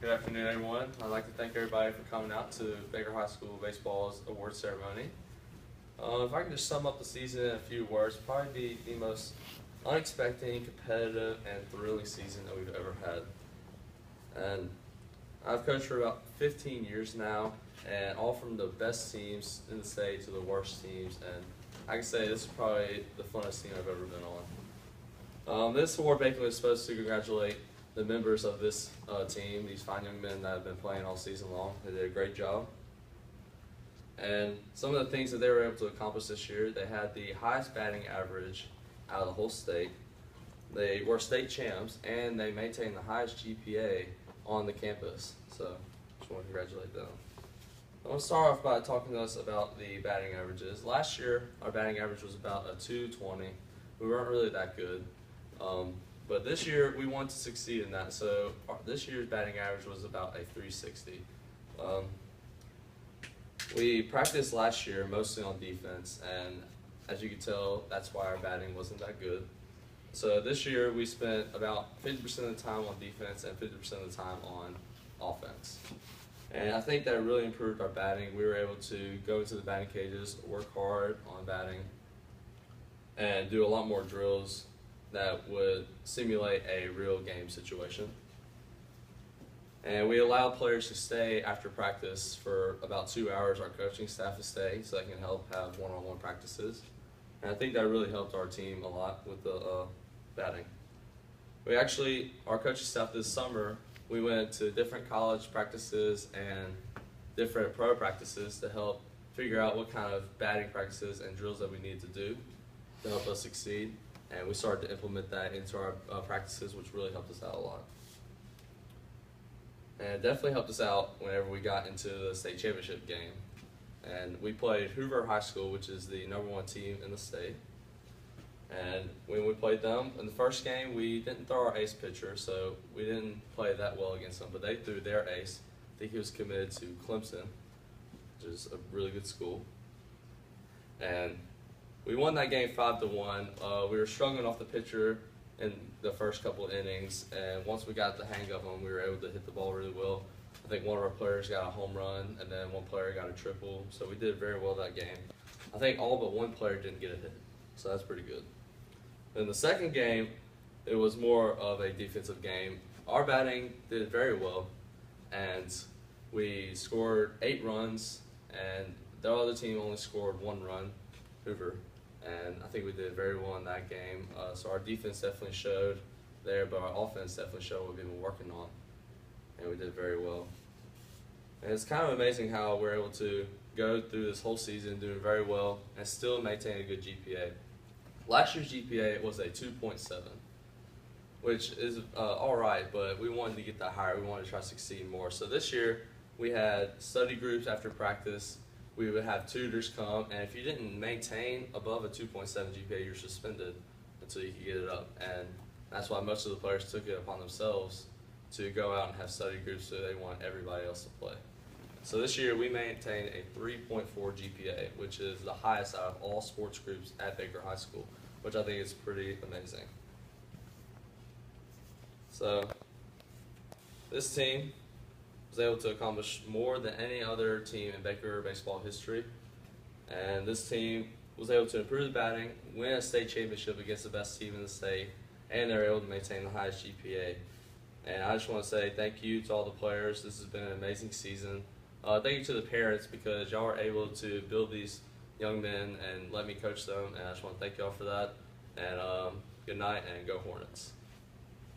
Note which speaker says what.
Speaker 1: Good afternoon, everyone. I'd like to thank everybody for coming out to Baker High School Baseball's award ceremony. If I could just sum up the season in a few words, probably be the most unexpected, competitive, and thrilling season that we've ever had. And I've coached for about 15 years now, and all from the best teams in the state to the worst teams. And I can say this is probably the funnest team I've ever been on. This award basically is supposed to congratulate the members of this team, these fine young men that have been playing all season long. They did a great job. And some of the things that they were able to accomplish this year, they had the highest batting average out of the whole state. They were state champs, and they maintained the highest GPA on the campus. So just want to congratulate them. I want to start off by talking to us about the batting averages. Last year, our batting average was about a 220. We weren't really that good. But this year, we want to succeed in that. So this year's batting average was about a 360. We practiced last year mostly on defense, and as you can tell, that's why our batting wasn't that good. So this year, we spent about 50% of the time on defense and 50% of the time on offense. And I think that really improved our batting. We were able to go into the batting cages, work hard on batting, and do a lot more drills that would simulate a real game situation. And we allow players to stay after practice for about 2 hours. Our coaching staff to stay so they can help have one-on-one practices. And I think that really helped our team a lot with the batting. Our coaching staff this summer, we went to different college practices and different pro practices to help figure out what kind of batting practices and drills that we need to do to help us succeed. And we started to implement that into our practices, which really helped us out a lot. And it definitely helped us out whenever we got into the state championship game. And we played Hoover High School, which is the #1 team in the state. And when we played them, in the first game, we didn't throw our ace pitcher, so we didn't play that well against them. But they threw their ace. I think he was committed to Clemson, which is a really good school. And we won that game 5-1. We were struggling off the pitcher in the first couple of innings, and once we got the hang of them, we were able to hit the ball really well. I think one of our players got a home run, and then one player got a triple, so we did very well that game. I think all but one player didn't get a hit, so that's pretty good. In the second game, it was more of a defensive game. Our batting did very well, and we scored 8 runs, and the other team only scored 1 run, Hoover. And I think we did very well in that game. So our defense definitely showed there, but our offense definitely showed what we've been working on. And we did very well. And it's kind of amazing how we're able to go through this whole season doing very well and still maintain a good GPA. Last year's GPA was a 2.7, which is all right, but we wanted to get that higher. We wanted to try to succeed more. So this year, we had study groups after practice. We would have tutors come, and if you didn't maintain above a 2.7 GPA, you're suspended until you could get it up. And that's why most of the players took it upon themselves to go out and have study groups, so they want everybody else to play. So this year we maintained a 3.4 GPA, which is the highest out of all sports groups at Baker High School, which I think is pretty amazing. So this team was able to accomplish more than any other team in Baker baseball history. And this team was able to improve the batting, win a state championship against the best team in the state, and they were able to maintain the highest GPA. And I just want to say thank you to all the players. This has been an amazing season. Thank you to the parents, because y'all were able to build these young men and let me coach them, and I just want to thank y'all for that. And good night, and go Hornets.